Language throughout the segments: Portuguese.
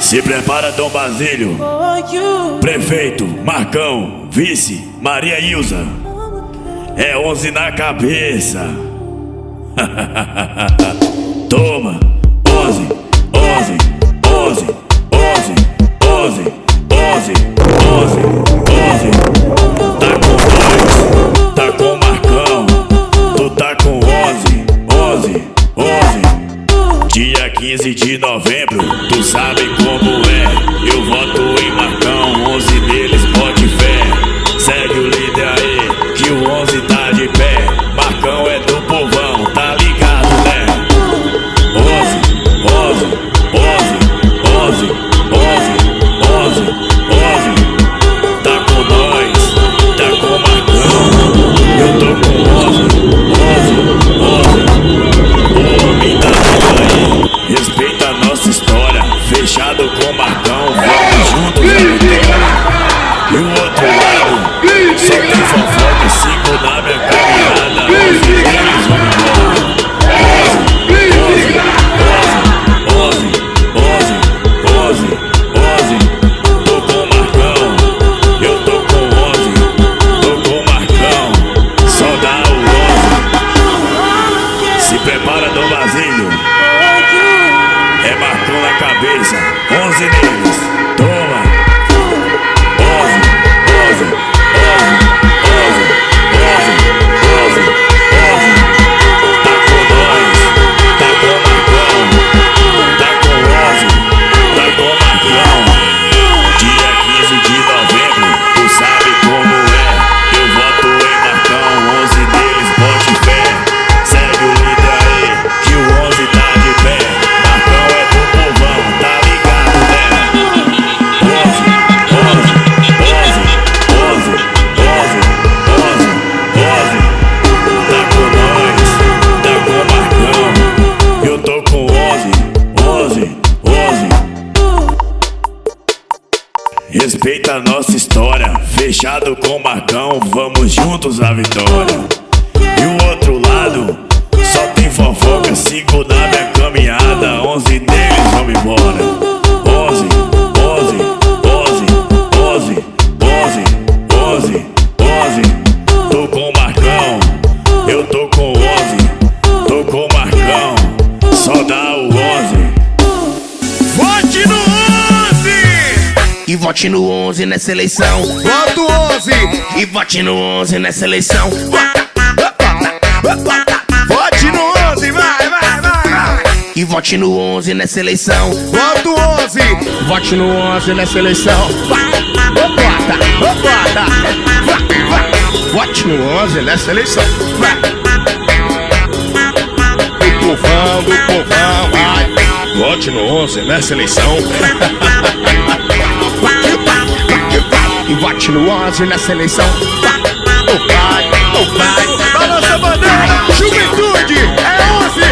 Se prepara, Dom Basílio. Prefeito, Marcão. Vice, Maria Ilza. É 11 na cabeça. Toma, 11, 11, 11, 11, 11, 11, 11, 11. Tá com nós, tá com o Marcão. Tu tá com 11, 11, 11. Dia 15 de novembro, tu sabe como é. Eu voto em Marcão, 11 deles, pode fé. Segue o líder aí, que o 11 tá de pé. Marcão é do povão, tá ligado, né? 11, 11, 11, 11, 11, 11, 11. Tá com nós, tá com o Marcão. Eu tô com 11, 11, 11. O homem tá aí, respeita a nossa história. Fechado com o Marcão, vamos juntos na vitória. E o outro lado, só tem fofoca, sigo na minha caminhada. 11 deles vão embora. 11, 11, 11, 11, 11. Tô com o Marcão, eu tô com 11. Tô com o Marcão, só dá o 11. Se prepara, Dom Basílio. É Marcão na cabeça, 11 deles. Toma. 11, 11, 11, 11, 11, 11, 11. Tá com nós, tá com o Marcão. Tá com 11, tá com o Marcão. Dia 15 de novembro, tu sabe como é. Eu voto em Marcão, 11 deles, bote fé. Segue o líder aí, que o 11 tá de pé. Marcão é do povão, tá ligado, né? 11, 11, 11, 11, 11, 11, 11. Tá com nós, tá com o Marcão. Eu tô com 11, 11, 11. Respeita a nossa história. Fechado com o Marcão, vamos juntos à vitória. E o outro lado, só tem fofoca, sigo na minha caminhada. 11 deles vão embora. 11, 11, 11, 11, 11, 11, 11. Tô com o Marcão, eu tô com 11. Tô com o Marcão, só dá o 11. Vote no 11! E vote no 11 nessa eleição. Voto 11! E vote no 11 nessa eleição. Vote no 11, vai, vai, vai, vai! E vote no 11 nessa eleição. Voto 11! Vote no 11 nessa eleição. Bota, bota! Vote no 11 nessa eleição. Do povão, vai! Vote no 11 nessa eleição. E vote no 11 nessa eleição. Oh pai, oh pai! Balança a bandeira! Juventude! É 11!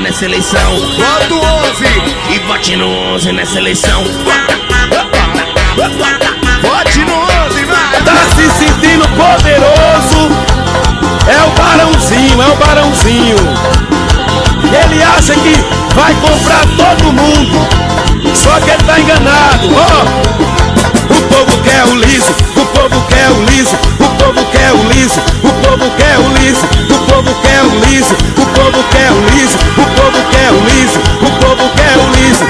nessa eleição. Voto 11. E vote no 11 nessa eleição. Vote no 11, vai. Tá se sentindo poderoso? É o Barãozinho, é o Barãozinho. Ele acha que vai comprar todo mundo, só que ele tá enganado. O povo quer o liso, o povo quer o liso, o povo quer o liso, o povo quer o liso, o povo quer o liso, o povo quer o liso, o povo quer o liso, o povo quer o liso.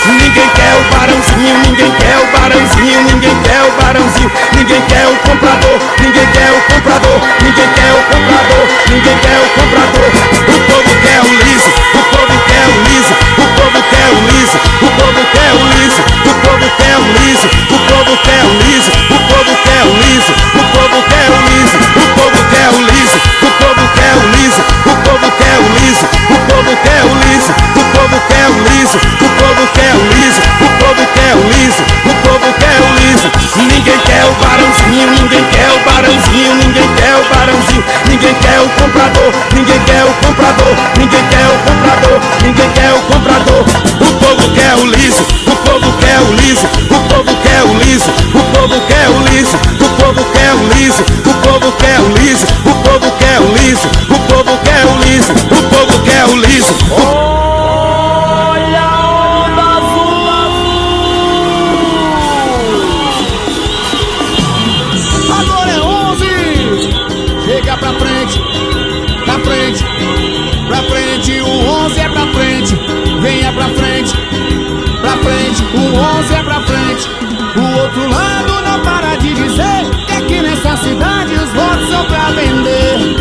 Ninguém quer o Barãozinho, ninguém quer o Barãozinho, ninguém quer o Barãozinho, ninguém quer o comprador, ninguém quer o comprador, ninguém quer o comprador, ninguém quer o comprador. O povo quer o liso, o povo quer o liso, o povo quer o liso, o povo quer o liso, o povo quer o liso, o povo quer o liso, o povo quer o liso, o povo quer o liso, o povo quer o liso, o povo quer o liso, o povo quer o liso, o povo quer o liso, o povo quer o liso, o povo quer o liso, o povo quer o liso, o povo quer o liso. Ninguém quer o Barãozinho, ninguém quer o Barãozinho, ninguém quer o Barãozinho, ninguém quer o comprador, ninguém quer o comprador, ninguém quer o comprador, ninguém quer o comprador. O povo quer o liso, o povo quer o liso, o povo quer o liso, o povo quer o liso, o povo quer o liso, o povo quer o liso, o povo quer o liso, o povo quer o liso, o povo quer o liso. Agora é 11. Chega pra frente, pra frente, pra frente. O 11 é pra frente. Venha pra frente, pra frente. O 11 é pra frente. O outro lado não para de dizer que aqui nessa cidade os votos são pra vender.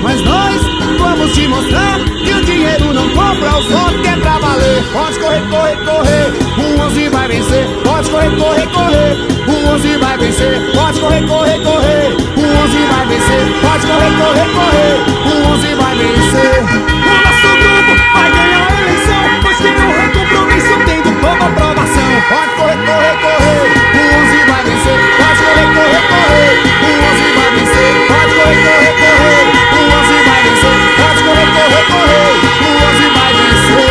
Mas nós vamos te mostrar que o dinheiro não compra os votos, que é pra valer. Pode correr, correr, correr, o 11 vai vencer. Pode correr, correr, correr, o 11 vai vencer. Pode correr, correr, correr, o 11 vai vencer. Pode correr, correr, correr, o 11 vai vencer. O nosso grupo vai ganhar a eleição, pois quem honra compromisso tem do povo aprovação. Pode correr, correr, correr, o 11 vai vencer. Pode correr, correr, correr, o 11 vai vencer. Pode correr, correr, correr, o 11 vai vencer. Pode correr, correr, correr, o 11 vai vencer.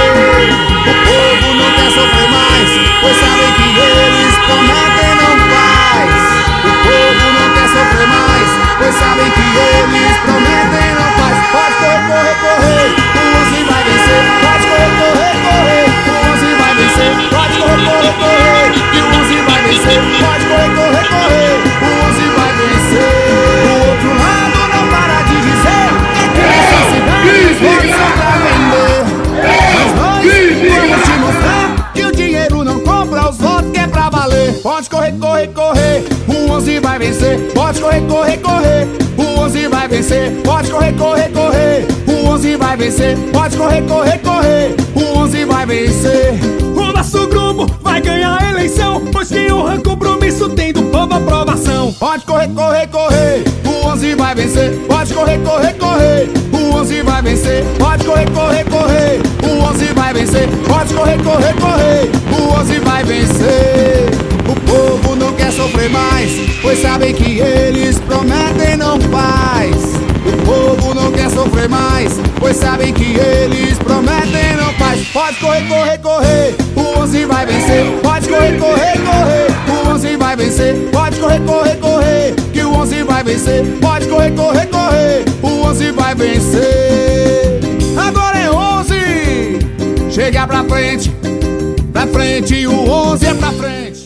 O povo não quer sofrer mais, pois sabem que eles prometem não faz. O povo não quer sofrer mais, pois sabem que eles prometem não faz. Pode correr, correr, correr, o 11 vai vencer. Pode correr, correr, correr, o 11 vai vencer. Pode correr, correr, correr, e o 11 vai vencer. Pode correr, correr, correr, o 11 vai vencer. O outro lado não para de dizer que essa cidade os votos são pra vender. Mas nós vamos te mostrar que o dinheiro não compra os votos, que é pra valer. Pode correr, correr, correr, o 11 vai vencer. Pode correr, correr, correr, o 11 vai vencer. Pode correr, correr, correr, o 11 vai vencer. Pode correr, correr, correr, o 11 vai vencer. O nosso grupo vai ganhar a eleição, pois quem honra compromisso tem do povo aprovação. Pode correr, correr, correr, o 11 vai vencer. Pode correr, correr, correr, o 11 vai vencer. Pode correr, correr, correr, o 11 vai vencer. Pode correr, correr, correr, o 11 vai vencer. O povo não quer sofrer mais, pois sabem que eles prometem não faz. O povo não quer sofrer mais, pois sabem que eles prometem não faz. Pode correr, correr, correr, o 11 vai vencer. Pode correr, correr, correr, o 11 vai vencer. Pode correr, correr, correr, que o 11 vai vencer. Pode correr, correr, correr, o 11 vai vencer. Agora é 11. Chega pra frente, o 11 é pra frente.